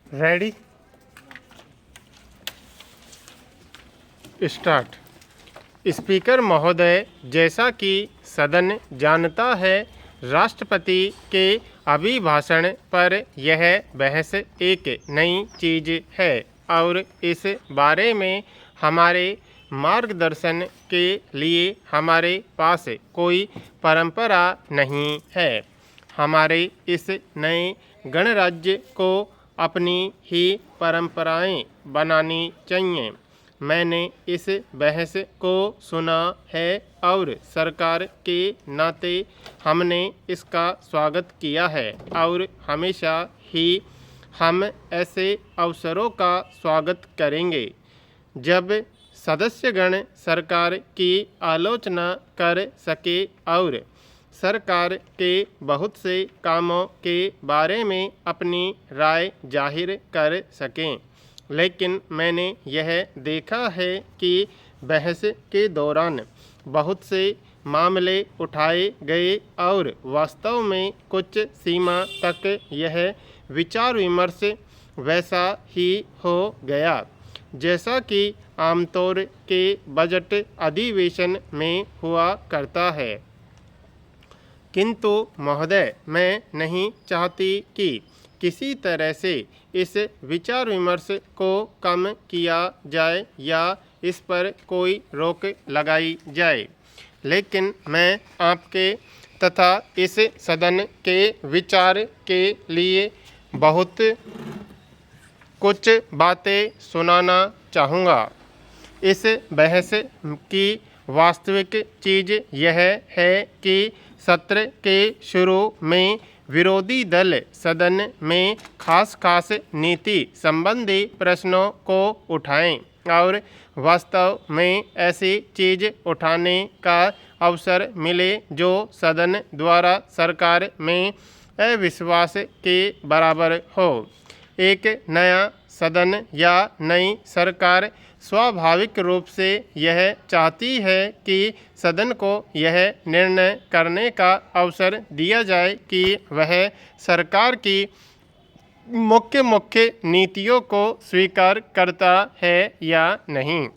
Ready start. Speaker महोदय, जैसा कि सदन जानता है, राष्ट्रपति के अभिभाषण पर यह बहस एक नई चीज़ है और इस बारे में हमारे मार्गदर्शन के लिए हमारे पास कोई परंपरा नहीं है। हमारे इस नए गणराज्य को अपनी ही परंपराएं बनानी चाहिए। मैंने इस बहस को सुना है और सरकार के नाते हमने इसका स्वागत किया है और हमेशा ही हम ऐसे अवसरों का स्वागत करेंगे जब सदस्यगण सरकार की आलोचना कर सके और सरकार के बहुत से कामों के बारे में अपनी राय जाहिर कर सकें। लेकिन मैंने यह देखा है कि बहस के दौरान बहुत से मामले उठाए गए और वास्तव में कुछ सीमा तक यह विचार विमर्श वैसा ही हो गया जैसा कि आमतौर के बजट अधिवेशन में हुआ करता है। किंतु महोदय, मैं नहीं चाहती कि किसी तरह से इस विचार विमर्श को कम किया जाए या इस पर कोई रोक लगाई जाए, लेकिन मैं आपके तथा इस सदन के विचार के लिए बहुत कुछ बातें सुनाना चाहूँगा। इस बहस की वास्तविक चीज़ यह है कि सत्र के शुरू में विरोधी दल सदन में खास नीति संबंधी प्रश्नों को उठाएं और वास्तव में ऐसी चीज़ उठाने का अवसर मिले जो सदन द्वारा सरकार में अविश्वास के बराबर हो। एक नया सदन या नई सरकार स्वाभाविक रूप से यह चाहती है कि सदन को यह निर्णय करने का अवसर दिया जाए कि वह सरकार की मुख्य नीतियों को स्वीकार करता है या नहीं।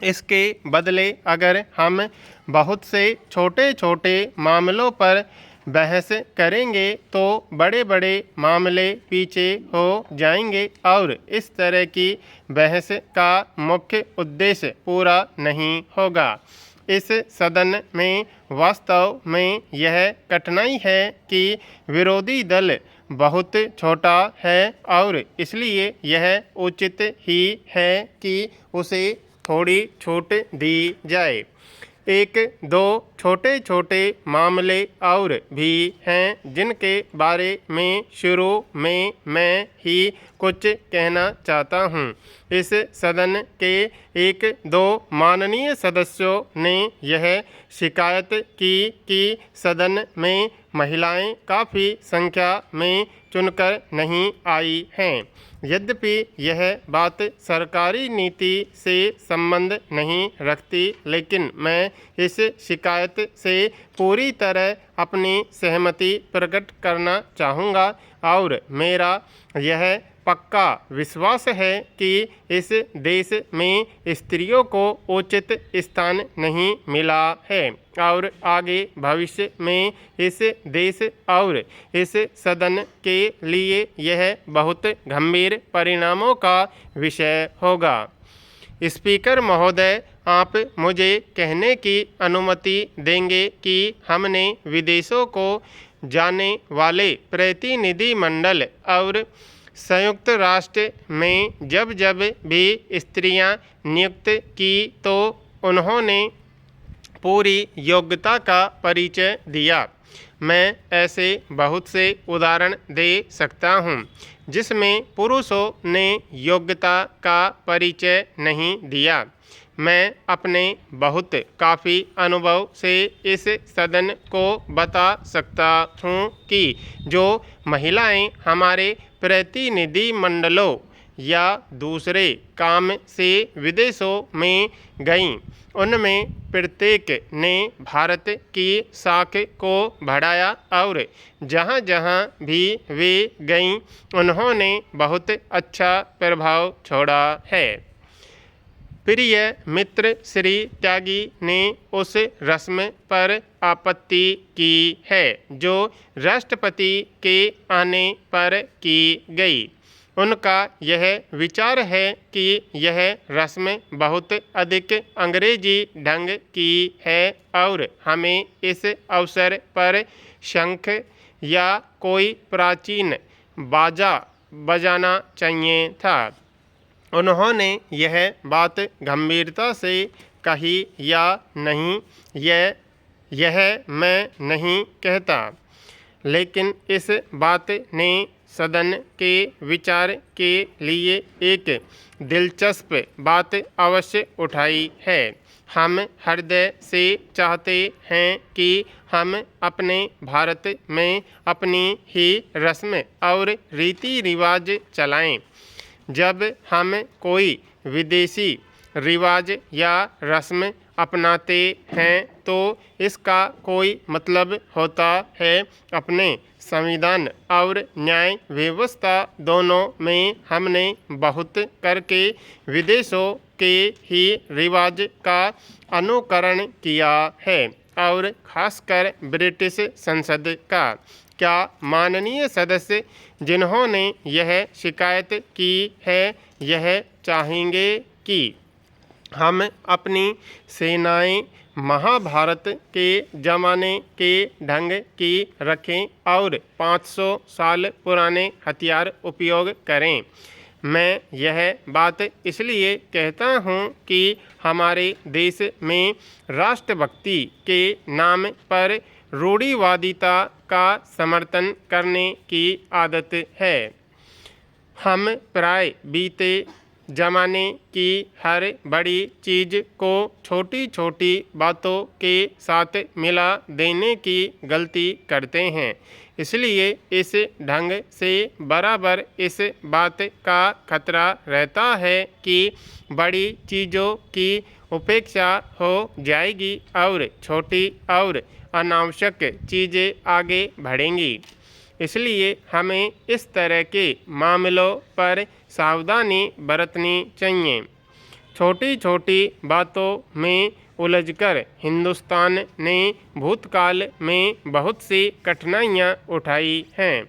इसके बदले अगर हम बहुत से छोटे मामलों पर बहस करेंगे तो बड़े मामले पीछे हो जाएंगे और इस तरह की बहस का मुख्य उद्देश्य पूरा नहीं होगा। इस सदन में वास्तव में यह कठिनाई है कि विरोधी दल बहुत छोटा है और इसलिए यह उचित ही है कि उसे थोड़ी छूट दी जाए। एक दो छोटे मामले और भी हैं जिनके बारे में शुरू में मैं ही कुछ कहना चाहता हूँ। इस सदन के एक दो माननीय सदस्यों ने यह शिकायत की कि सदन में महिलाएं काफ़ी संख्या में चुनकर नहीं आई हैं। यद्यपि यह बात सरकारी नीति से संबंध नहीं रखती, लेकिन मैं इस शिकायत से पूरी तरह अपनी सहमति प्रकट करना चाहूँगा और मेरा यह पक्का विश्वास है कि इस देश में स्त्रियों को उचित स्थान नहीं मिला है और आगे भविष्य में इस देश और इस सदन के लिए यह बहुत गंभीर परिणामों का विषय होगा। स्पीकर महोदय, आप मुझे कहने की अनुमति देंगे कि हमने विदेशों को जाने वाले प्रतिनिधिमंडल और संयुक्त राष्ट्र में जब भी स्त्रियां नियुक्त की तो उन्होंने पूरी योग्यता का परिचय दिया। मैं ऐसे बहुत से उदाहरण दे सकता हूँ जिसमें पुरुषों ने योग्यता का परिचय नहीं दिया। मैं अपने काफ़ी अनुभव से इस सदन को बता सकता हूँ कि जो महिलाएं हमारे प्रतिनिधिमंडलों या दूसरे काम से विदेशों में गईं, उनमें प्रत्येक ने भारत की साख को बढ़ाया और जहाँ जहाँ भी वे गईं उन्होंने बहुत अच्छा प्रभाव छोड़ा है। प्रिय मित्र, श्री त्यागी ने उस रस्म पर आपत्ति की है जो राष्ट्रपति के आने पर की गई। उनका यह विचार है कि यह रस्म बहुत अधिक अंग्रेजी ढंग की है और हमें इस अवसर पर शंख या कोई प्राचीन बाजा बजाना चाहिए था। उन्होंने यह बात गंभीरता से कही या नहीं, यह मैं नहीं कहता, लेकिन इस बात ने सदन के विचार के लिए एक दिलचस्प बात अवश्य उठाई है। हम हृदय से चाहते हैं कि हम अपने भारत में अपनी ही रस्म और रीति रिवाज चलाएं। जब हम कोई विदेशी रिवाज या रस्म अपनाते हैं तो इसका कोई मतलब होता है अपने संविधान और न्याय व्यवस्था दोनों में हमने बहुत करके विदेशों के ही रिवाज का अनुकरण किया है और खासकर ब्रिटिश संसद का। क्या माननीय सदस्य जिन्होंने यह शिकायत की है यह चाहेंगे कि हम अपनी सेनाएं महाभारत के ज़माने के ढंग की रखें और 500 साल पुराने हथियार उपयोग करें? मैं यह बात इसलिए कहता हूँ कि हमारे देश में राष्ट्रभक्ति के नाम पर रूढ़िवादिता का समर्थन करने की आदत है। हम प्राय बीते ज़माने की हर बड़ी चीज़ को छोटी छोटी बातों के साथ मिला देने की गलती करते हैं। इसलिए इस ढंग से बराबर इस बात का खतरा रहता है कि बड़ी चीज़ों की उपेक्षा हो जाएगी और छोटी और अनावश्यक चीज़ें आगे बढ़ेंगी। इसलिए हमें इस तरह के मामलों पर सावधानी बरतनी चाहिए। छोटी छोटी बातों में उलझकर हिंदुस्तान ने भूतकाल में बहुत सी कठिनाइयाँ उठाई हैं।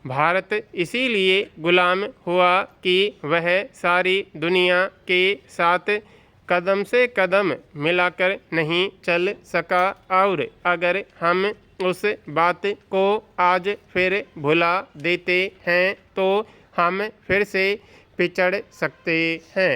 भारत इसीलिए गुलाम हुआ कि वह सारी दुनिया के साथ कदम से कदम मिलाकर नहीं चल सका और अगर हम उस बात को आज फिर भुला देते हैं तो हम फिर से पिछड़ सकते हैं।